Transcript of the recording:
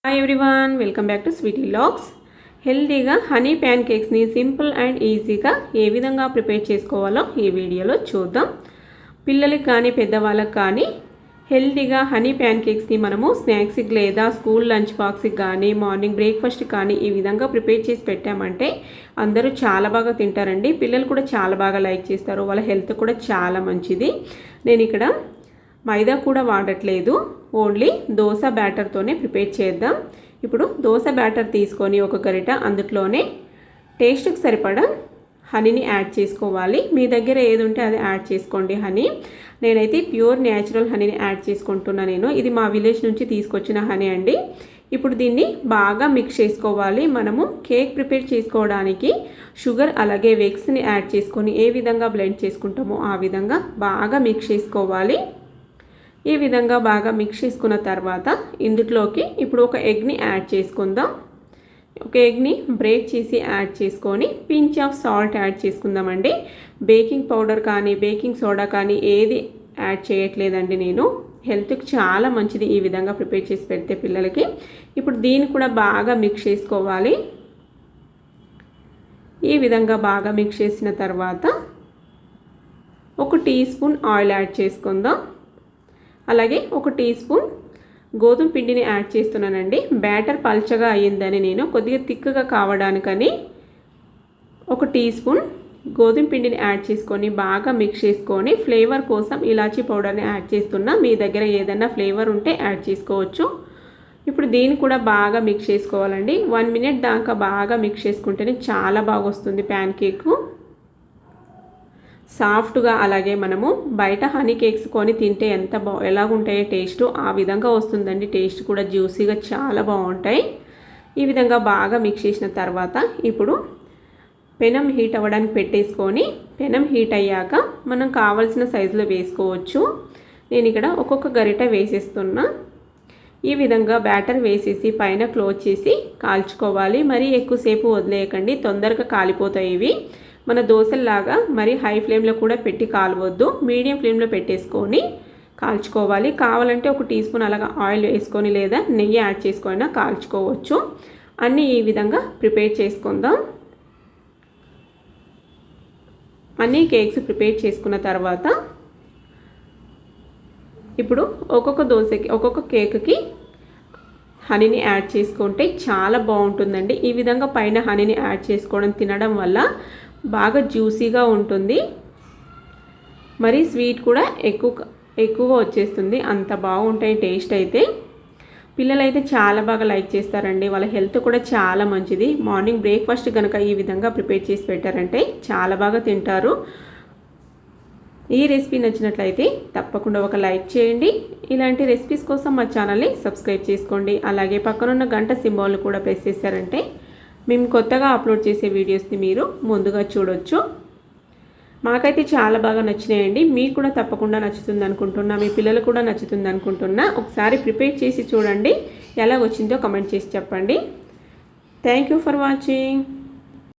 Hi everyone, welcome back to Sweety vlogs. హెల్తీగా honey pan కేక్స్ని simple and ఈజీగా ఏ విధంగా ప్రిపేర్ చేసుకోవాలో ఈ వీడియోలో చూద్దాం. పిల్లలకి కానీ పెద్దవాళ్ళకి కానీ హెల్తీగా హనీ ప్యాన్ కేక్స్ని మనము స్నాక్స్కి లేదా స్కూల్ లంచ్ బాక్స్కి కానీ మార్నింగ్ బ్రేక్ఫాస్ట్కి కానీ ఈ విధంగా ప్రిపేర్ చేసి పెట్టామంటే అందరూ చాలా బాగా తింటారండి. పిల్లలు కూడా చాలా బాగా లైక్ చేస్తారు, వాళ్ళ హెల్త్ కూడా చాలా మంచిది. నేను ఇక్కడ మైదా కూడా వాడట్లేదు, ఓన్లీ దోశ బ్యాటర్తోనే ప్రిపేర్ చేద్దాం. ఇప్పుడు దోశ బ్యాటర్ తీసుకొని ఒక గరిట అందులోనే టేస్ట్కి సరిపడా హనీని యాడ్ చేసుకోవాలి. మీ దగ్గర ఏది ఉంటే అది యాడ్ చేసుకోండి. హనీ నేనైతే ప్యూర్ న్యాచురల్ హనీని యాడ్ చేసుకుంటున్నా. ఇది మా విలేజ్ నుంచి తీసుకొచ్చిన హనీ అండి. ఇప్పుడు దీన్ని బాగా మిక్స్ చేసుకోవాలి. మనము కేక్ ప్రిపేర్ చేసుకోవడానికి షుగర్ అలాగే వెక్స్ని యాడ్ చేసుకొని ఏ విధంగా బ్లెండ్ చేసుకుంటామో ఆ విధంగా బాగా మిక్స్ చేసుకోవాలి. ఈ విధంగా బాగా మిక్స్ చేసుకున్న తర్వాత ఇందులోకి ఇప్పుడు ఒక ఎగ్ని యాడ్ చేసుకుందాం. ఒక ఎగ్ని బ్రేక్ చేసి యాడ్ చేసుకొని పించ్ ఆఫ్ సాల్ట్ యాడ్ చేసుకుందామండి. బేకింగ్ పౌడర్ కానీ బేకింగ్ సోడా కానీ ఏది యాడ్ చేయట్లేదండి. నేను హెల్త్కి చాలా మంచిది ఈ విధంగా ప్రిపేర్ చేసి పెడితే పిల్లలకి. ఇప్పుడు దీన్ని కూడా బాగా మిక్స్ చేసుకోవాలి. ఈ విధంగా బాగా మిక్స్ చేసిన తర్వాత ఒక టీ స్పూన్ ఆయిల్ యాడ్ చేసుకుందాం. అలాగే ఒక టీ స్పూన్ గోధుమ పిండిని యాడ్ చేస్తున్నానండి. బ్యాటర్ పల్చగా అయ్యిందని నేను కొద్దిగా తిక్కుగా కావడానికని ఒక టీ స్పూన్ గోధుమ పిండిని యాడ్ చేసుకొని బాగా మిక్స్ చేసుకొని ఫ్లేవర్ కోసం ఇలాచీ పౌడర్ని యాడ్ చేస్తున్నా. మీ దగ్గర ఏదైనా ఫ్లేవర్ ఉంటే యాడ్ చేసుకోవచ్చు. ఇప్పుడు దీన్ని కూడా బాగా మిక్స్ చేసుకోవాలండి. 1 మినిట్ దాకా బాగా మిక్స్ చేసుకుంటేనే చాలా బాగా వస్తుంది ప్యాన్ కేకు సాఫ్ట్గా. అలాగే మనము బయట హనీ కేక్స్ కొని తింటే ఎలాగుంటాయో టేస్ట్ ఆ విధంగా వస్తుందండి. టేస్ట్ కూడా జ్యూసీగా చాలా బాగుంటాయి. ఈ విధంగా బాగా మిక్స్ చేసిన తర్వాత ఇప్పుడు పెనం హీట్ అవ్వడానికి పెట్టేసుకొని పెనం హీట్ అయ్యాక మనం కావాల్సిన సైజులో వేసుకోవచ్చు. నేను ఇక్కడ ఒక్కొక్క గరిట వేసేస్తున్నా. ఈ విధంగా బ్యాటర్ వేసేసి పైన క్లోజ్ చేసి కాల్చుకోవాలి. మరీ ఎక్కువసేపు వదిలేయకండి, తొందరగా కాలిపోతాయి ఇవి. మన దోశల్లాగా మరి హై ఫ్లేమ్లో కూడా పెట్టి కాలవద్దు, మీడియం ఫ్లేమ్లో పెట్టేసుకొని కాల్చుకోవాలి. కావాలంటే ఒక టీ స్పూన్ అలాగా ఆయిల్ వేసుకొని లేదా నెయ్యి యాడ్ చేసుకొని కాల్చుకోవచ్చు. అన్నీ ఈ విధంగా ప్రిపేర్ చేసుకుందాం. అన్నీ కేక్స్ ప్రిపేర్ చేసుకున్న తర్వాత ఇప్పుడు ఒక్కొక్క కేక్కి హనీని యాడ్ చేసుకుంటే చాలా బాగుంటుందండి. ఈ విధంగా పైన హనీని యాడ్ చేసుకోవడం తినడం వల్ల బాగా జ్యూసీగా ఉంటుంది. మరి స్వీట్ కూడా ఎక్కువగా వచ్చేస్తుంది. అంత బాగుంటాయి టేస్ట్ అయితే. పిల్లలైతే చాలా బాగా లైక్ చేస్తారండి, వాళ్ళ హెల్త్ కూడా చాలా మంచిది. మార్నింగ్ బ్రేక్ఫాస్ట్ కనుక ఈ విధంగా ప్రిపేర్ చేసి పెట్టారంటే చాలా బాగా తింటారు. ఈ రెసిపీ నచ్చినట్లయితే తప్పకుండా ఒక లైక్ చేయండి. ఇలాంటి రెసిపీస్ కోసం మా ఛానల్ని సబ్స్క్రైబ్ చేసుకోండి. అలాగే పక్కనున్న గంట సింబల్ని కూడా ప్రెస్ చేశారంటే మేము కొత్తగా అప్లోడ్ చేసే వీడియోస్ని మీరు ముందుగా చూడొచ్చు. మాకైతే చాలా బాగా నచ్చినాయండి. మీకు కూడా తప్పకుండా నచ్చుతుంది అనుకుంటున్నా, మీ పిల్లలు కూడా నచ్చుతుంది అనుకుంటున్నా. ఒకసారి ప్రిపేర్ చేసి చూడండి, ఎలా వచ్చిందో కమెంట్ చేసి చెప్పండి. Thank you for watching.